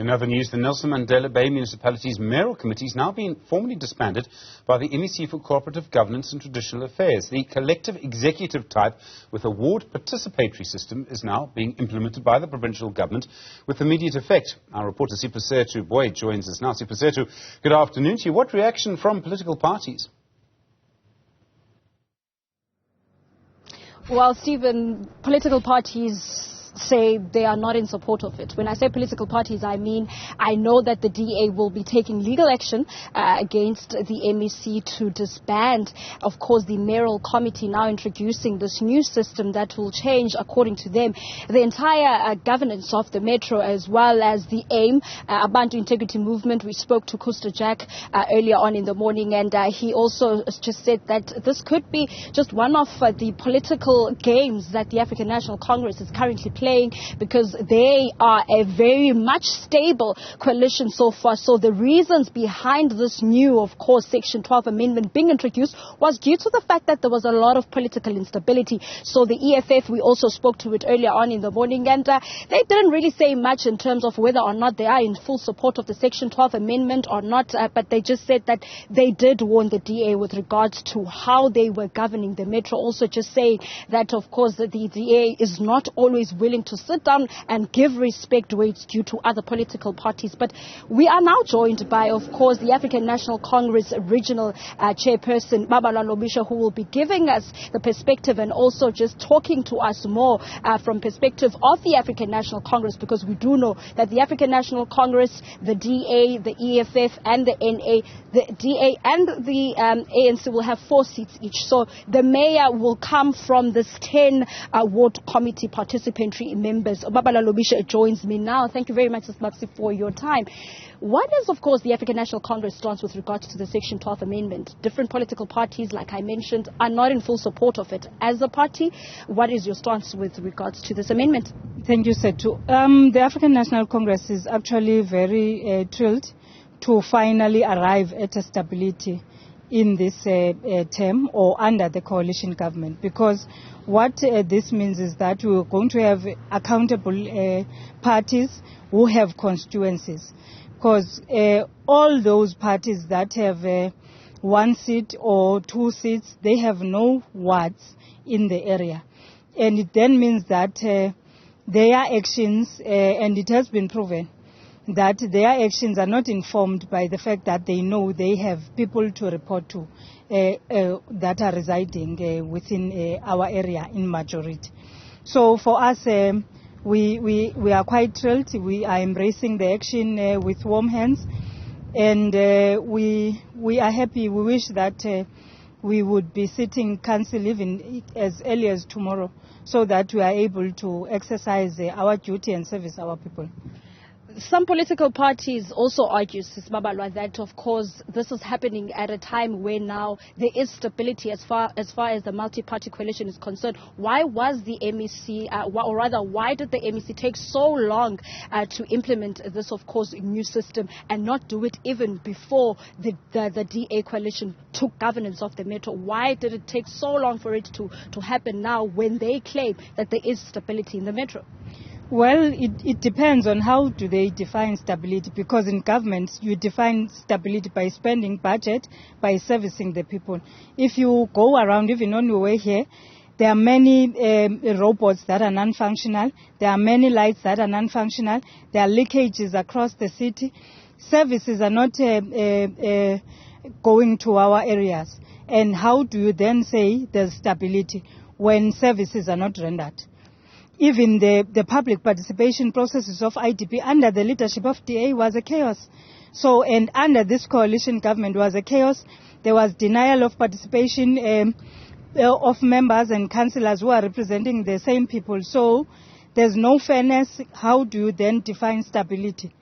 In other news, the Nelson Mandela Bay municipality's mayoral committee has now been formally disbanded by the MEC for Cooperative Governance and Traditional Affairs. The collective executive type with a ward participatory system is now being implemented by the provincial government with immediate effect. Our reporter Siphosethu Booi joins us now. Siphosethu, good afternoon to you. What reaction from political parties? Well, Stephen, political parties say they are not in support of it. When I say political parties, I mean I know that the DA will be taking legal action against the MEC to disband, of course, the mayoral committee, now introducing this new system that will change, according to them, the entire governance of the metro, as well as the aim, Abantu Integrity Movement. We spoke to Kuster Jack earlier on in the morning, and he also just said that this could be just one of the political games that the African National Congress is currently playing, because they are a very much stable coalition so far. So the reasons behind this new, of course, Section 12 amendment being introduced was due to the fact that there was a lot of political instability. So the EFF, we also spoke to it earlier on in the morning, and they didn't really say much in terms of whether or not they are in full support of the Section 12 amendment or not, but they just said that they did warn the DA with regards to how they were governing the metro, also just saying that, of course, the DA is not always willing to sit down and give respect where it's due to other political parties. But we are now joined by, of course, the African National Congress regional chairperson, Babalwa Lobisha, who will be giving us the perspective and also just talking to us more from perspective of the African National Congress, because we do know that the African National Congress, the DA, the EFF and the NA, the DA and the ANC will have 4 seats each. So the mayor will come from this 10 ward committee participatory members. Babalwa Lobisha joins me now. Thank you very much, Babsi, for your time. What is, of course, the African National Congress stance with regards to the Section 12 amendment? Different political parties, like I mentioned, are not in full support of it. As a party, what is your stance with regards to this amendment? Thank you, Setu. The African National Congress is actually very thrilled to finally arrive at a stability in this term or under the coalition government, because what this means is that we're going to have accountable parties who have constituencies, because all those parties that have 1 seat or 2 seats, they have no wards in the area, and it then means that their actions, and it has been proven that their actions are not informed by the fact that they know they have people to report to that are residing within our area in majority. So for us, we are quite thrilled. We are embracing the action with warm hands, and we are happy. We wish that we would be sitting council even as early as tomorrow, so that we are able to exercise our duty and service our people. Some political parties also argue, Ms. Babalwa, that, of course, this is happening at a time where now there is stability as far as the multi-party coalition is concerned. Why was the MEC, or rather, why did the MEC take so long to implement this, of course, new system and not do it even before the DA coalition took governance of the metro? Why did it take so long for it to happen now when they claim that there is stability in the metro? Well, it depends on how do they define stability, because in governments you define stability by spending budget, by servicing the people. If you go around, even on your way here, there are many robots that are non-functional, there are many lights that are non-functional, there are leakages across the city. Services are not going to our areas. And how do you then say there's stability when services are not rendered? Even the public participation processes of IDP under the leadership of DA was a chaos. So, and under this coalition government was a chaos. There was denial of participation of members and councillors who are representing the same people. So there's no fairness. How do you then define stability?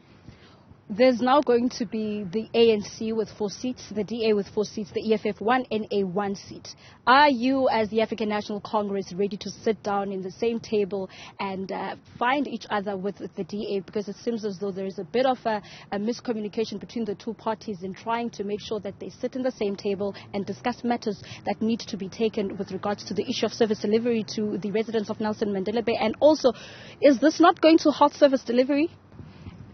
There's now going to be the ANC with 4 seats, the DA with 4 seats, the EFF 1, NA 1 seat. Are you, as the African National Congress, ready to sit down in the same table and find each other with the DA? Because it seems as though there is a bit of a miscommunication between the two parties in trying to make sure that they sit in the same table and discuss matters that need to be taken with regards to the issue of service delivery to the residents of Nelson Mandela Bay. And also, is this not going to halt service delivery?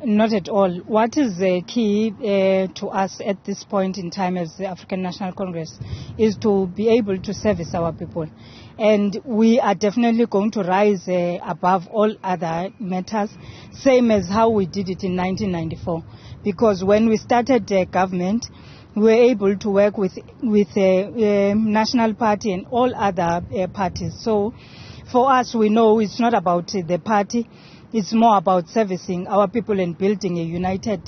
Not at all. What is key to us at this point in time as the African National Congress is to be able to service our people. And we are definitely going to rise above all other matters, same as how we did it in 1994. Because when we started government, we were able to work with National Party and all other parties. So for us, we know it's not about the party. It's more about servicing our people and building a united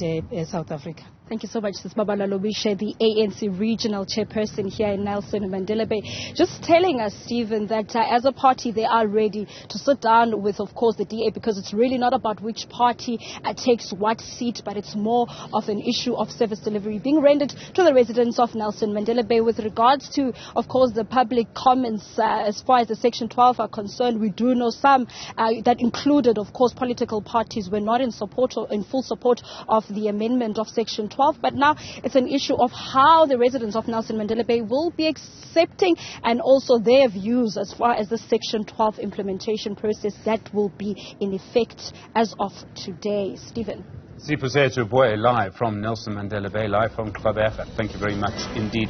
South Africa. Thank you so much, Ms. Babala Lobishe, the ANC regional chairperson here in Nelson Mandela Bay. Just telling us, Stephen, that as a party they are ready to sit down with, of course, the DA, because it's really not about which party takes what seat, but it's more of an issue of service delivery being rendered to the residents of Nelson Mandela Bay. With regards to, of course, the public comments as far as the Section 12 are concerned, we do know some that included, of course, political parties were not in support or in full support of the amendment of Section 12. But now it's an issue of how the residents of Nelson Mandela Bay will be accepting and also their views as far as the Section 12 implementation process that will be in effect as of today. Stephen. Siphosethu Booi, live from Nelson Mandela Bay, live from Club F. Thank you very much indeed.